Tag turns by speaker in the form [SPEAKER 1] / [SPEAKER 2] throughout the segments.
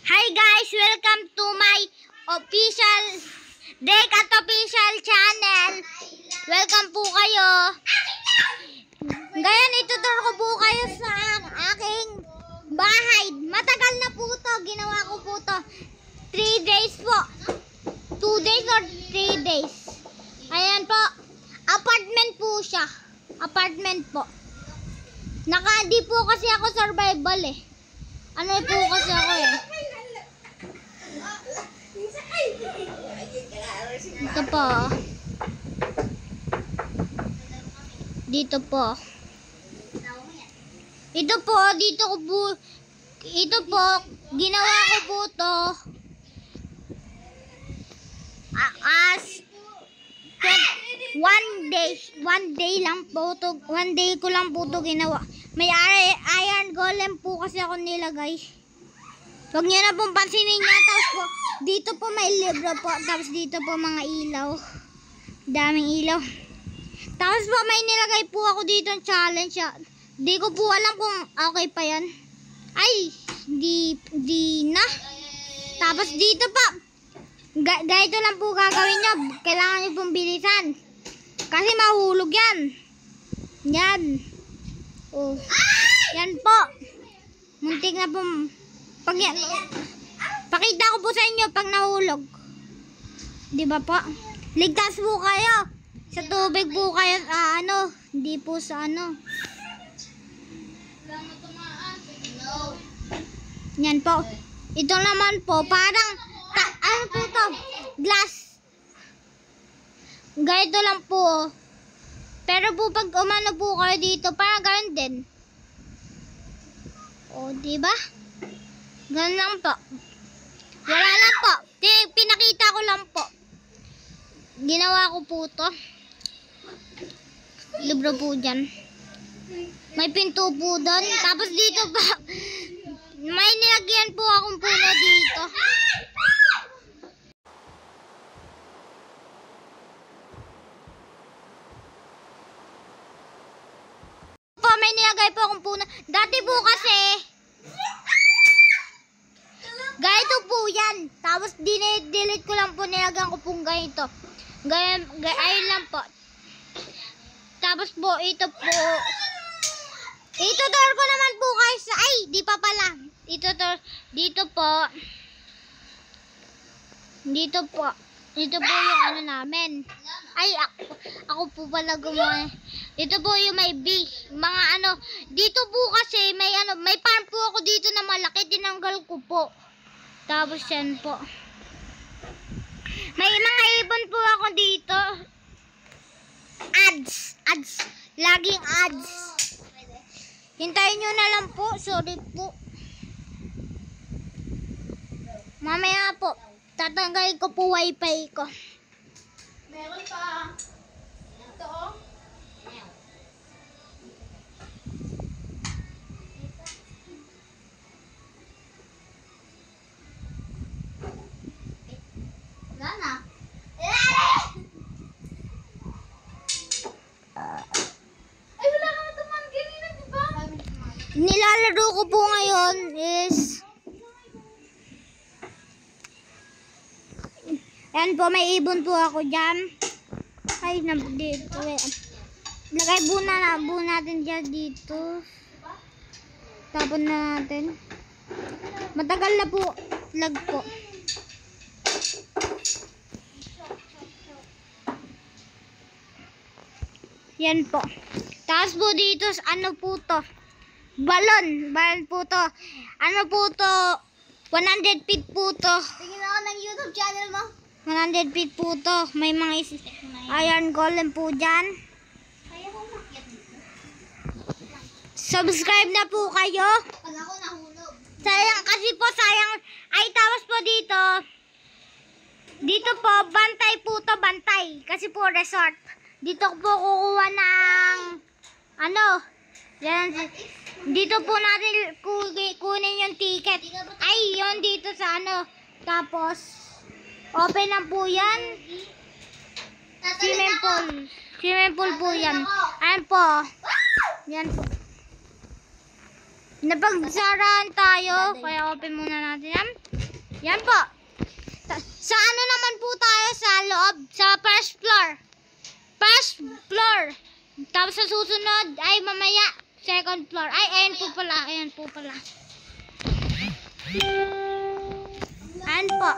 [SPEAKER 1] Hi guys! Welcome to my official Drake at official channel. Welcome po kayo. Ngayon ituturo ko po kayo sa aking bahay. Matagal na po to. Ginawa ko po to 3 days po. 2 days or 3 days. Ayan po. Apartment po siya. Apartment po. Di po kasi ako survival eh. Ano po kasi ako eh. Ito po. Dito po. Ito po, dito ko po. Ito po, ginawa ko po to. As 1 day lang po to. 1 day ko lang po to ginawa. May iron golem po kasi ako nilagay. Huwag nyo na pong pansinin niya. Tapos po, dito po may libro po. Tapos dito po mga ilaw. Daming ilaw. Tapos po may nilagay po ako dito ng challenge. Di ko po alam kung okay pa yan. Ay, di na. Tapos dito po, ganito lang po gagawin nyo. Kailangan nyo pong bilisan. Kasi mahulog yan. Yan. Oh. Yan po. Muntik na po. Pakita ko po sa inyo pag nahulog. Di ba po? Ligtas po kayo. Sa tubig po kayo hindi po sa Yan po. Ito naman po parang ano po to? Glass. Ganito lang po. Pero po pag umano po kayo dito, parang ganun din. O, diba? Ganun lang po. Wala lang po. Pinakita ko lang po. Ginawa ko po to. Libro po dyan. May pinto po doon. Tapos dito pa, may nilagyan po akong puno dito. May nilagay po akong puno. Dati po kasi ganito po yan. Tapos delete ko lang po, nilagyan ko pong ganito. Ayun lang po. Tapos po ito po. Ituturo ko naman po kayo sa di pa pala. Dito po. Ito po yung namin. Ako po pala gumawa. Ito po yung may bee. Mga dito po kasi may farm po ako dito na malaki. Tinanggal ko po. Tapos yan po. May mga ibon po ako dito. Ads. Laging ads. Hintayin nyo na lang po. Sorry po. Mamaya po. Tatanggalin ko po wifi ko.
[SPEAKER 2] Meron pa. Ito oh. Wala na. Ay, wala ka na tumanggi na, diba?
[SPEAKER 1] Nilalaro ko po ngayon is yan po, may ibon po ako dyan. Ay, dito. Lagay muna natin dyan dito. Tapon na natin. Matagal na po. Lag po. Yan po. Tapos po dito, po to? Balon. Balon po to. Po to? 100 feet po to.
[SPEAKER 2] Tingin ako ng YouTube channel mo.
[SPEAKER 1] 100 feet po to. May mga iron golem po dyan.
[SPEAKER 2] Kaya ko makyat dito.
[SPEAKER 1] Subscribe na po kayo.
[SPEAKER 2] Pag ako nahulog.
[SPEAKER 1] Sayang kasi po, sayang. Ay, tapos po dito. Dito po, bantay po to, bantay. Kasi po, resort. Dito po kukuha ng yan. Dito po natin kunin yung ticket. Ay, yun dito sa Tapos, open na po yan. Swimming pool. Swimming pool po yan. Ayan po. Yan po. Napagsaraan tayo, kaya open muna natin yan. Yan po. Sa ano naman po tayo sa loob? Sa first floor. First floor. Tapos sa susunod ay mamaya second floor. Ay, ayan po pala. Ayan po pala. Ayan po.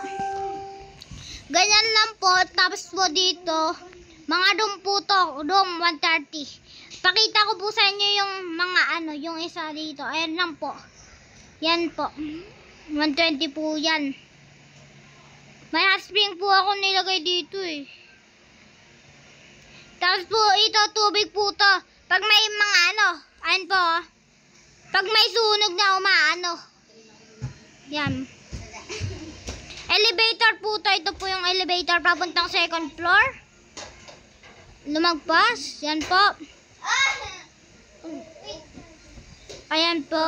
[SPEAKER 1] Ganyan lang po. Tapos po dito, mga room po to. Room 130. Pakita ko po sa inyo yung mga ano, yung isa dito. Ayan lang po. Yan po. 120 po yan. May hot spring po ako nilagay dito eh. Tapos po ito, tubig po to. Pag may mga ano, ayan po. Pag may sunog na umaano. Yan. Elevator po to. Ito po yung elevator papuntang second floor. Lumagpas. Yan po. Ayan po.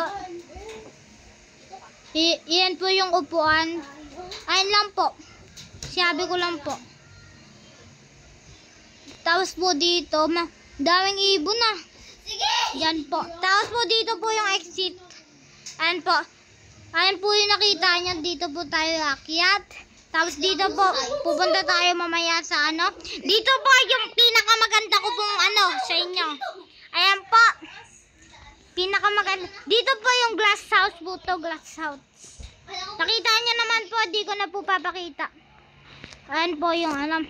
[SPEAKER 1] Yan po yung upuan. Ayan lang po. Sabi ko lang po. Tapos po dito, daming ibon na. Yan po. Tapos po dito po yung exit. Ayan po. Ayan po yung nakita nyo. Dito po tayo akyat. Tapos dito po, pupunta tayo mamaya sa ano. Dito po yung pinakamaganda ko pong ano sa inyo. Ayan po. Pinakamaganda. Dito po yung glass house po to. Glass house. Nakita nyo naman po. Di ko na po papakita. Ayan po yung ano.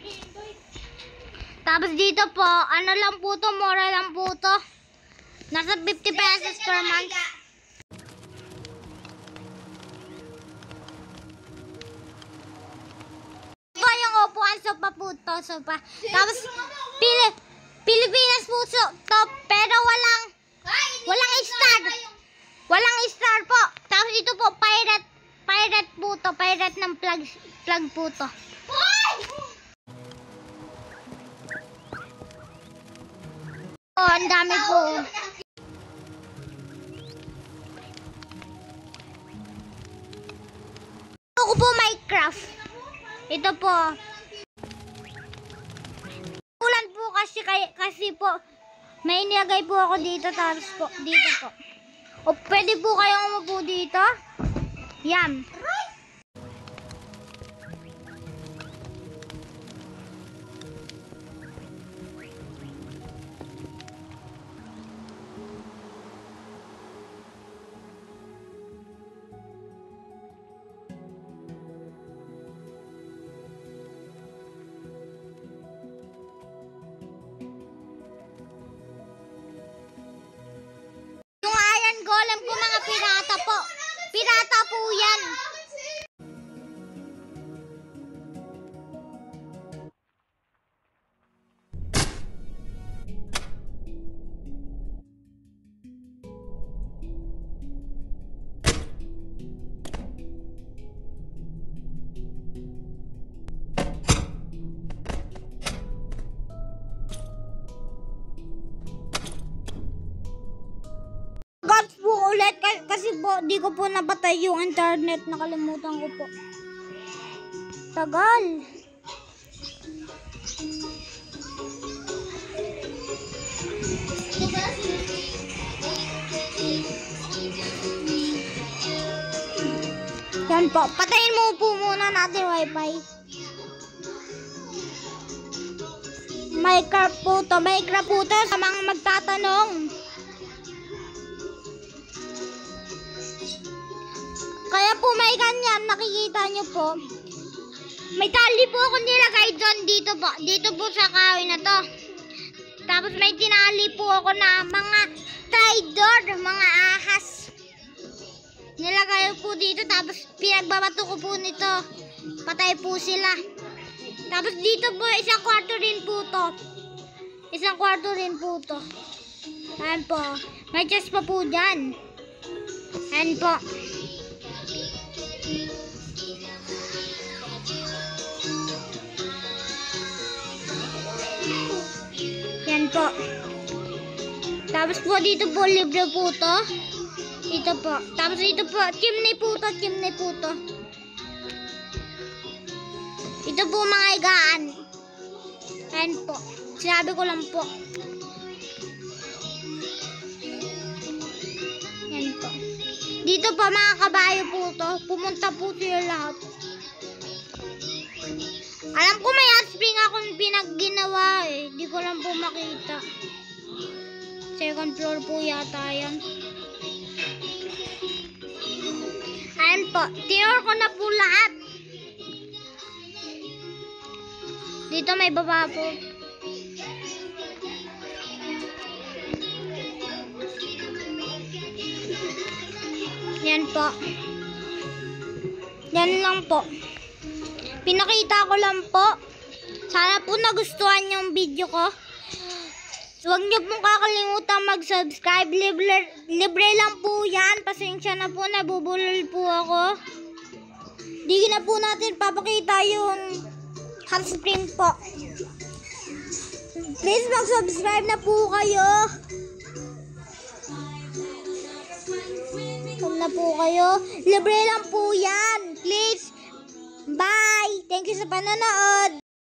[SPEAKER 1] Tapos dito po, ano lang po to. Mura lang po to. Nasa 50 pesos per month. Yung upuan sopa po to, sopa. Tapos Pilipinas po to, pero walang star. Walang star po. Tapos ito po pirate po to, pirate ng plug po to. Oh, ang dami po. Ako po Minecraft. Ito po. Ulan po kasi po may nilagay po ako dito tapos po dito po. O pwede po kayong umupo dito. Yan. Golem ko mga pirata po. Pirata po yan. Ulit kasi po di ko po napatay yung internet, nakalimutan ko po. Tagal. Yan po, patayin mo po muna natin wifi. Minecraft po to sa mga magtatanong. Kaya po may ganyan, nakikita nyo po. May tali po ako nilagay doon dito po. Dito po sa kahoy na to. Tapos may tinali po ako na mga traitor, mga ahas. Nilagay po dito tapos pinagbabato ko po nito. Patay po sila. Tapos dito po isang kwarto rin po to. Isang kwarto rin po to. Ayan po. May chest pa po dyan. Ayan po. Yan po. Tapos po dito po libre po to. Ito po. Tapos dito po chimney po to, chimney po to. Ito po mga higaan. Ayan po. Sinabi ko lang po. Yan po. Dito pa mga kabayo po to. Pumunta po sila lahat. Alam ko may hot spring akong pinagginawa eh. Di ko lang po makita. Second floor po yata yan. Ayan po. Tinor ko na po lahat. Dito may baba po. Yan po. Yan lang po. Pinakita ko lang po. Sana po nagustuhan yung video ko. Huwag niyo pong kakalimutan mag-subscribe. Libre lang po yan. Pasensya na po, nabubulol po ako. Di na po natin papakita yung hot spring po. Please mag-subscribe na po kayo. Huwag na po kayo. Libre lang po yan. Please. Bye. Thank you sa panonood.